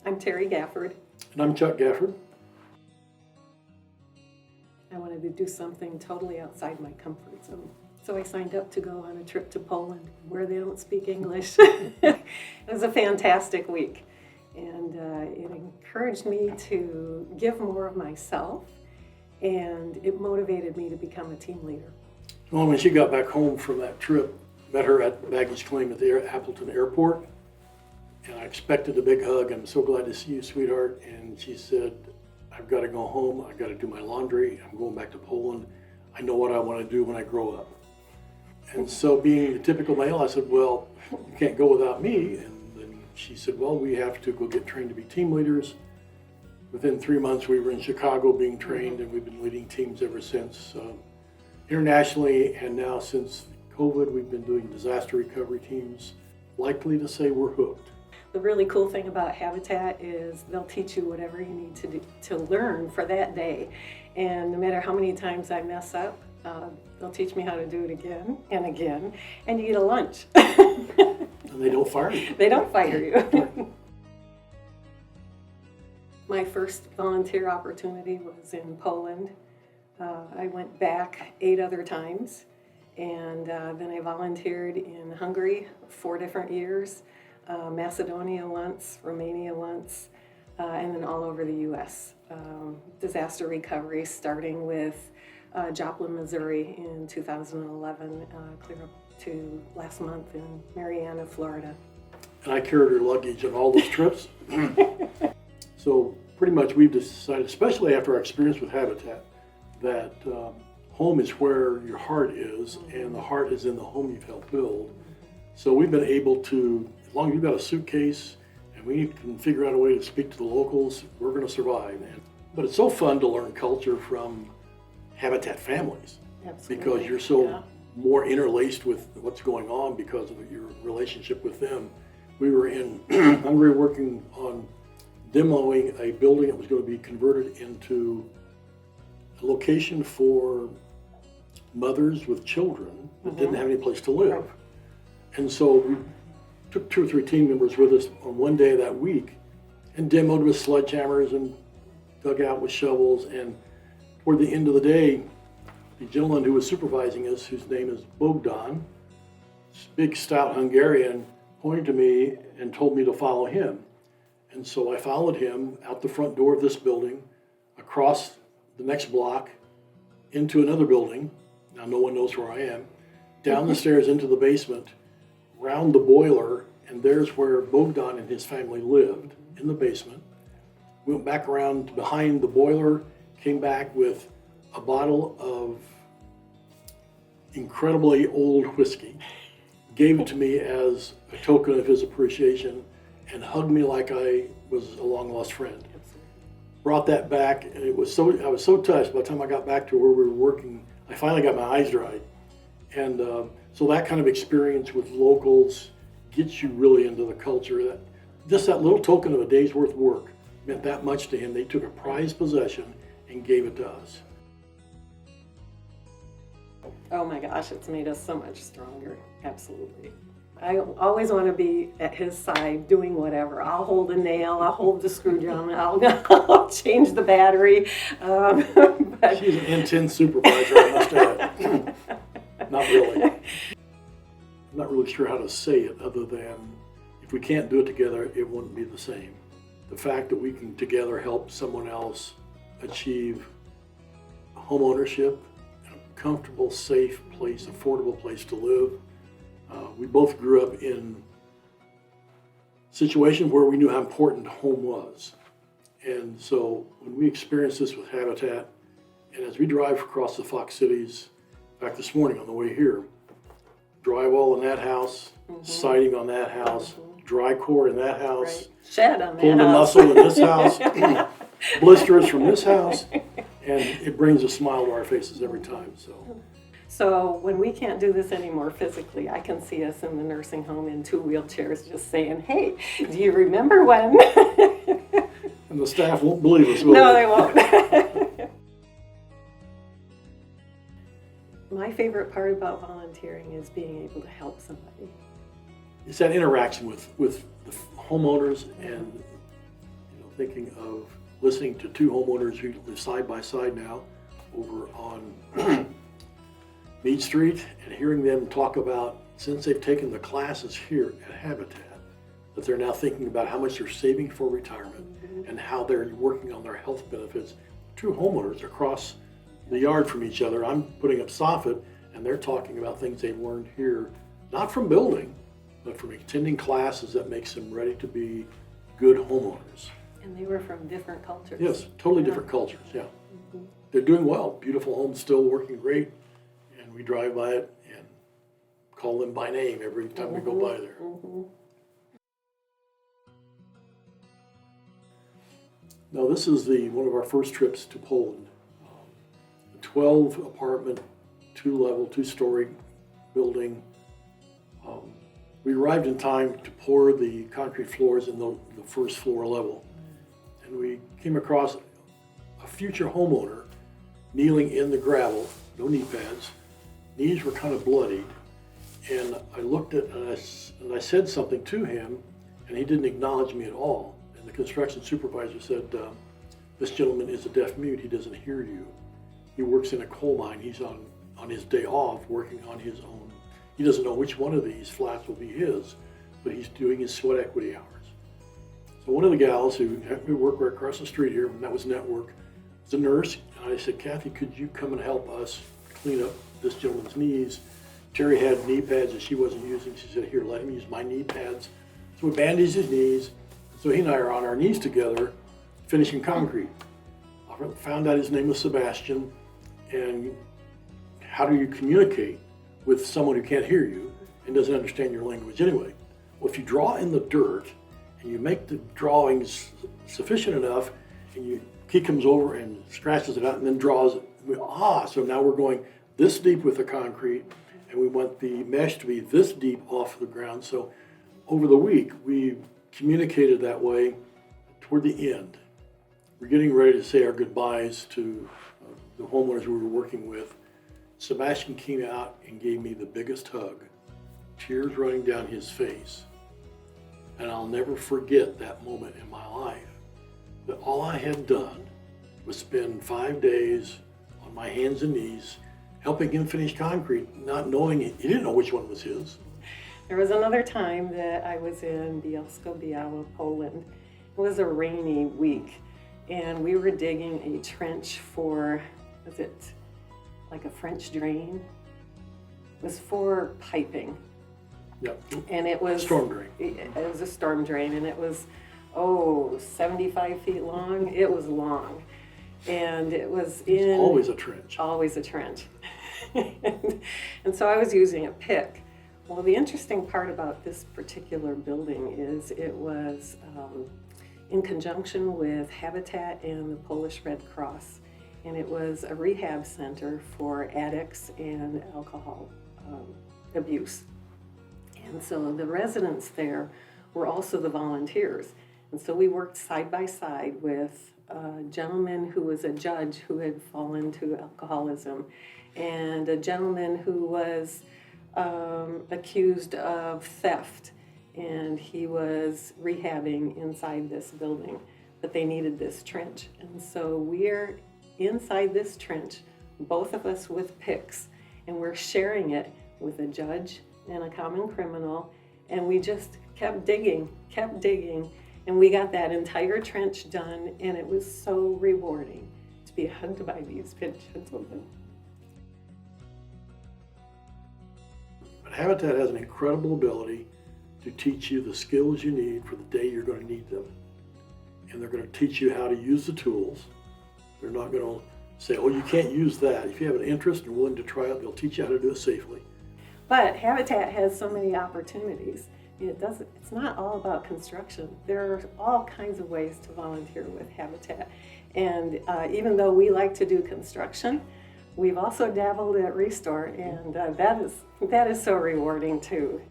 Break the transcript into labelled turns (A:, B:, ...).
A: I'm Terri Gafford.
B: And I'm Chuck Gafford.
A: I wanted to do something totally outside my comfort zone. So I signed up to go on a trip to Poland where they don't speak English. It was a fantastic week. And it encouraged me to give more of myself, and it motivated me to become a team leader.
B: Well, when she got back home from that trip, met her at baggage claim at the Appleton Airport, and I expected a big hug. I'm so glad to see you, sweetheart. And she said, I've got to go home. I've got to do my laundry. I'm going back to Poland. I know what I want to do when I grow up. And so being the typical male, I said, well, you can't go without me. And then she said, well, we have to go get trained to be team leaders. Within 3 months, we were in Chicago being trained, and we've been leading teams ever since. Internationally, and now since COVID, we've been doing disaster recovery teams. Likely to say we're hooked.
A: The really cool thing about Habitat is they'll teach you whatever you need to do to learn for that day. And no matter how many times I mess up, they'll teach me how to do it again and again, and you get a lunch.
B: And they don't fire you.
A: They don't fire you. My first volunteer opportunity was in Poland. I went back 8 other times, and then I volunteered in Hungary 4 different years, Macedonia once, Romania once, and then all over the U.S. Disaster recovery, starting with Joplin, Missouri in 2011, clear up to last month in Marianna, Florida.
B: And I carried her luggage on all those trips. So pretty much we've decided, especially after our experience with Habitat, that home is where your heart is, and the heart is in the home you've helped build. So we've been able to, as long as you've got a suitcase and we can figure out a way to speak to the locals, we're going to survive. But it's so fun to learn culture from Habitat families.
A: Absolutely.
B: Because you're so more interlaced with what's going on because of your relationship with them. We were in Hungary working on demoing a building that was going to be converted into a location for mothers with children that didn't have any place to live.
A: Right.
B: And so we took 2 or 3 team members with us on one day of that week and demoed with sledgehammers and dug out with shovels. And toward the end of the day, the gentleman who was supervising us, whose name is Bogdan, this big stout Hungarian, pointed to me and told me to follow him. And so I followed him out the front door of this building, across the next block, into another building. Now no one knows where I am. Down the stairs into the basement, round the boiler, and there's where Bogdan and his family lived, in the basement. We went back around behind the boiler, came back with a bottle of incredibly old whiskey, gave it to me as a token of his appreciation, and hugged me like I was a long-lost friend. Brought that back, and I was so touched. By the time I got back to where we were working, I finally got my eyes dried. And so that kind of experience with locals gets you really into the culture. Just that little token of a day's worth of work meant that much to him. They took a prized possession and gave it to us.
A: Oh my gosh, it's made us so much stronger. Absolutely. I always want to be at his side doing whatever. I'll hold a nail, I'll hold the screwdriver, I'll change the battery. But
B: She's an intense supervisor, I must add. Not really. I'm not really sure how to say it other than if we can't do it together, it wouldn't be the same. The fact that we can together help someone else achieve home ownership, a comfortable, safe place, affordable place to live. We both grew up in situations where we knew how important home was. And so when we experienced this with Habitat, and as we drive across the Fox Cities, in fact this morning on the way here, drywall in that house, siding on that house, dry core in that house,
A: right. Shed on that
B: pulled a
A: house.
B: muscle in this house, blisters from this house, and it brings a smile to our faces every time.
A: So when we can't do this anymore physically, I can see us in the nursing home in 2 wheelchairs just saying, hey, do you remember when?
B: And the staff won't believe us, will
A: No,
B: they?
A: they won't. My favorite part about volunteering is being able to help somebody.
B: It's that interaction with the homeowners and thinking of listening to two homeowners who live side by side now over on Meade Street and hearing them talk about, since they've taken the classes here at Habitat, that they're now thinking about how much they're saving for retirement and how they're working on their health benefits. Two homeowners across the yard from each other. I'm putting up soffit, and they're talking about things they've learned here, not from building, but from attending classes that makes them ready to be good homeowners.
A: And they were from different cultures.
B: Yes, totally different cultures, yeah. They're doing well. Beautiful homes, still working great, and we drive by it and call them by name every time we go by there. Now, this is one of our first trips to Poland. A 12 apartment, 2-level, 2-story building. We arrived in time to pour the concrete floors in the first floor level. And we came across a future homeowner kneeling in the gravel, no knee pads. Knees were kind of bloodied. And I looked at, and I said something to him, and he didn't acknowledge me at all. And the construction supervisor said, this gentleman is a deaf mute, he doesn't hear you. He works in a coal mine, he's on his day off working on his own. He doesn't know which one of these flats will be his, but he's doing his sweat equity hours. So one of the gals who worked right across the street here, and that was Network, was a nurse, and I said, Kathy, could you come and help us clean up this gentleman's knees? Terry had knee pads that she wasn't using. She said, here, let him use my knee pads. So we bandaged his knees. So he and I are on our knees together, finishing concrete. I found out his name was Sebastian, and how do you communicate with someone who can't hear you and doesn't understand your language anyway? Well, if you draw in the dirt and you make the drawings sufficient enough, and he comes over and scratches it out and then draws it. So now we're going this deep with the concrete, and we want the mesh to be this deep off the ground. So over the week, we communicated that way. Toward the end, we're getting ready to say our goodbyes to the homeowners we were working with. Sebastian came out and gave me the biggest hug, tears running down his face. And I'll never forget that moment in my life. That all I had done was spend 5 days on my hands and knees helping him finish concrete, not knowing he didn't know which one was his.
A: There was another time that I was in Bielsko-Biała, Poland. It was a rainy week, and we were digging a trench for, was it like a French drain? It was for piping.
B: Yep.
A: And it was
B: storm drain.
A: It was a storm drain, and it was 75 feet long. It was long, and it was
B: It's always a trench.
A: Always a trench. and so I was using a pick. Well, the interesting part about this particular building is it was in conjunction with Habitat and the Polish Red Cross, and it was a rehab center for addicts and alcohol abuse. And so the residents there were also the volunteers. And so we worked side by side with a gentleman who was a judge who had fallen to alcoholism, and a gentleman who was accused of theft, and he was rehabbing inside this building, but they needed this trench. And so we're inside this trench, both of us with picks, and we're sharing it with a judge and a common criminal, and we just kept digging, and we got that entire trench done, and it was so rewarding to be hugged by these gentlemen.
B: But Habitat has an incredible ability to teach you the skills you need for the day you're going to need them. And they're going to teach you how to use the tools. They're not going to say, oh, you can't use that. If you have an interest and willing to try it, they'll teach you how to do it safely.
A: But Habitat has so many opportunities. It's not all about construction. There are all kinds of ways to volunteer with Habitat. And even though we like to do construction, we've also dabbled at Restore, and that is so rewarding too.